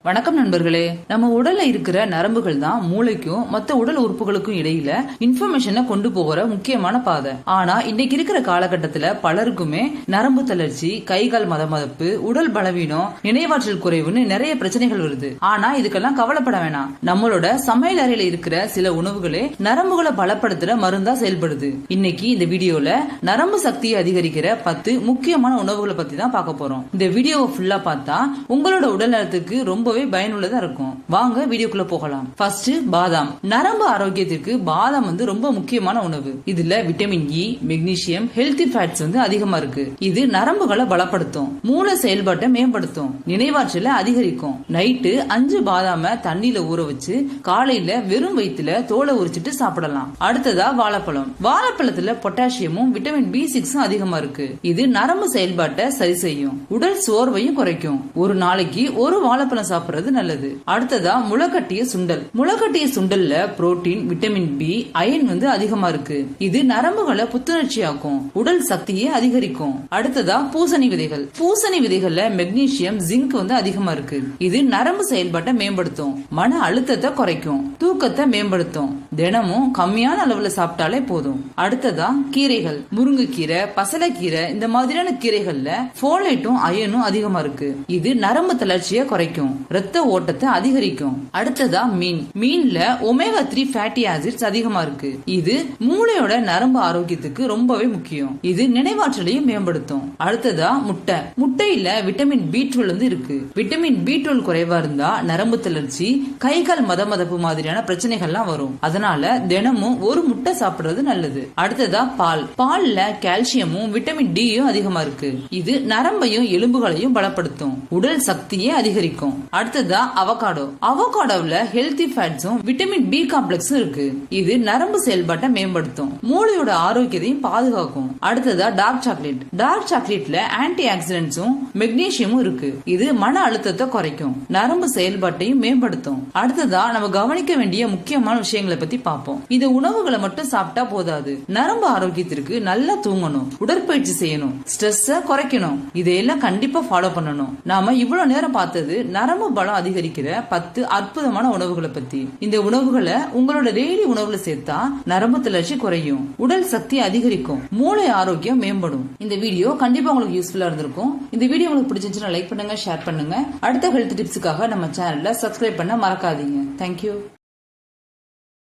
வணக்கம் நண்பர்களே. நம்ம உடல்ல இருக்கிற நரம்புகள் தான் மூளைக்கும் மத்த உடல் உறுப்புகளுக்கும் இடையில இன்ஃபர்மேஷனை கொண்டு போகிற முக்கியமான பாதை. ஆனா இன்னைக்கு இருக்கிற காலகட்டத்துல பலருக்குமே நரம்பு தளர்ச்சி, கைகால் மதமதப்பு, உடல் பலவீனம், நினைவாற்றல் குறைவுன்னு நிறைய பிரச்சனைகள் வருது. ஆனா இதுக்கெல்லாம் கவலைப்பட வேணாம். நம்மளோட சமையல் அறையில இருக்கிற சில உணவுகளே நரம்புகளை பலப்படுத்துற மருந்தா செயல்படுது. இன்னைக்கு இந்த வீடியோல நரம்பு சக்தியை அதிகரிக்கிற 10 முக்கியமான உணவுகளை பத்தி தான் பார்க்க போறோம். இந்த வீடியோவை ஃபுல்லா பார்த்தா உங்களோட உடல் நலத்துக்கு ரொம்ப பயனுள்ளதா இருக்கும். வாங்க வீடியோக்குள்ள போகலாம். ஃபர்ஸ்ட், பாதாம். நரம்பு ஆரோக்கியத்திற்கு பாதாம் ரொம்ப முக்கியமான உணவு. இதுல vitamin E, magnesium, healthy fats அதிகமா இருக்கு. இது நரம்புகளை பலப்படுத்தும், மூளை செயல்பாட்டை மேம்படுத்தும், நினைவாற்றலை அதிகரிக்கும். நைட்டு 5 பாதாம தண்ணியில ஊற வச்சு காலையில வெறும் வயிற்றுல தோலை உரிச்சிட்டு சாப்பிடலாம். அடுத்ததா வாழைப்பழம். வாழைப்பழத்துல பொட்டாசியமும் விட்டமின் B6 அதிகமா இருக்கு. இது நரம்பு செயல்பாட்டை சரி செய்யும், உடல் சோர்வையும் குறைக்கும். ஒரு நாளைக்கு ஒரு வாழைப்பழம் சாப்பிடுறது நல்லது. அடுத்ததா முளைக்கட்டிய சுண்டல். முளைக்கட்டிய சுண்டல்ல புரோட்டீன், விட்டமின் பி, அயன் அதிகமா இருக்கு. இது நரம்புகளை புத்துணர்ச்சியாக்கும், உடல் சக்தியை அதிகரிக்கும். அடுத்ததா பூசணி விதைகள். பூசணி விதைகள்ல மெக்னீசியம், ஜிங்க் அதிகமா இருக்கு. இது நரம்பு செயல்பாட்டை மேம்படுத்தும், மன அழுத்தத்தை குறைக்கும், தூக்கத்தை மேம்படுத்தும். தினமும் கம்மியான அளவுல சாப்பிட்டாலே போதும். அடுத்ததா கீரைகள். முருங்கைக்கீரை, பசலைக்கீரை, இந்த மாதிரியான கீரைகள்ல போலேட்டும் அயனும் அதிகமா இருக்கு. இது நரம்பு தளர்ச்சியை குறைக்கும், ரத்த ஓட்டத்தை அதிகரிக்கும். அடுத்ததா மீன். மீன்ல ஒமேகா 3 ஃபேட்டி ஆசிட்ஸ் அதிகமா இருக்கு. இது மூளையோட நரம்பு ஆரோக்கியத்துக்கு ரொம்பவே முக்கியம். இது நினைவாற்றலையும் மேம்படுத்தும். அடுத்ததா முட்டை. முட்டையில விட்டமின் B12 இருக்கு. விட்டமின் B12 குறைவா இருந்தா நரம்பு தளர்ச்சி, கைகால் மதமதப்பு மாதிரியான பிரச்சனைகள்லாம் வரும். அதனால தினமும் ஒரு முட்டை சாப்பிடுறது நல்லது. அடுத்ததா பால். பால்ல கால்சியமும் விட்டமின் Dயும் அதிகமா இருக்கு. இது நரம்பையும் எலும்புகளையும் பலப்படுத்தும், உடல் சக்தியை அதிகரிக்கும். அடுத்ததா அவகாடோ. அவகாடோல ஹெல்தி ஃபேட்ஸும் விட்டமின் பி காம்ப்ளெக்ஸும் இருக்கு. இது நரம்பு செயல்பாட்டை மேம்படுத்தும், மூளையோட ஆரோக்கியத்தையும் பாதுகாக்கும். அடுத்ததா டார்க் சாக்லேட். டார்க் சாக்லேட்ல ஆன்டி ஆக்சிடென்ட்ஸும் மெக்னீசியமும் இருக்கு. இது மன அழுத்தத்தை குறைக்கும், நரம்பு செயல்பாட்டையும் மேம்படுத்தும். அடுத்ததா நம்ம கவனிக்க வேண்டிய முக்கியமான விஷயங்களை பத்தி பார்ப்போம். இந்த உணவுகளை மட்டும் சாப்பிட்டா போதாது. நரம்பு ஆரோக்கியத்திற்கு நல்லா தூங்கணும், உடற்பயிற்சி செய்யணும், ஸ்ட்ரெஸ் குறைக்கணும். இதையெல்லாம் கண்டிப்பா ஃபாலோ பண்ணணும். நாம இவ்வளவு நேரம் பார்த்தது நரம்பு பலம் அதிகரிக்கிற 10 அற்புதமான உணவுகளை பத்தி. இந்த உணவுகளை உங்களோட டெய்லி உணவுல சேர்த்தா நரம்பு தளர்ச்சி குறையும், உடல் சக்தி அதிகரிக்கும், மூளை ஆரோக்கியம் மேம்படும். இந்த வீடியோ கண்டிப்பா உங்களுக்கு யூஸ்ஃபுல்லா இருந்திருக்கும். இந்த வீடியோ உங்களுக்கு பிடிச்சிருந்துச்சுன்னா லைக் பண்ணுங்க, ஷேர் பண்ணுங்க. அடுத்த ஹெல்த் டிப்ஸுக்காக நம்ம சேனல்ல சப்ஸ்கிரைப் பண்ண மறக்காதீங்க. தேங்க்யூ.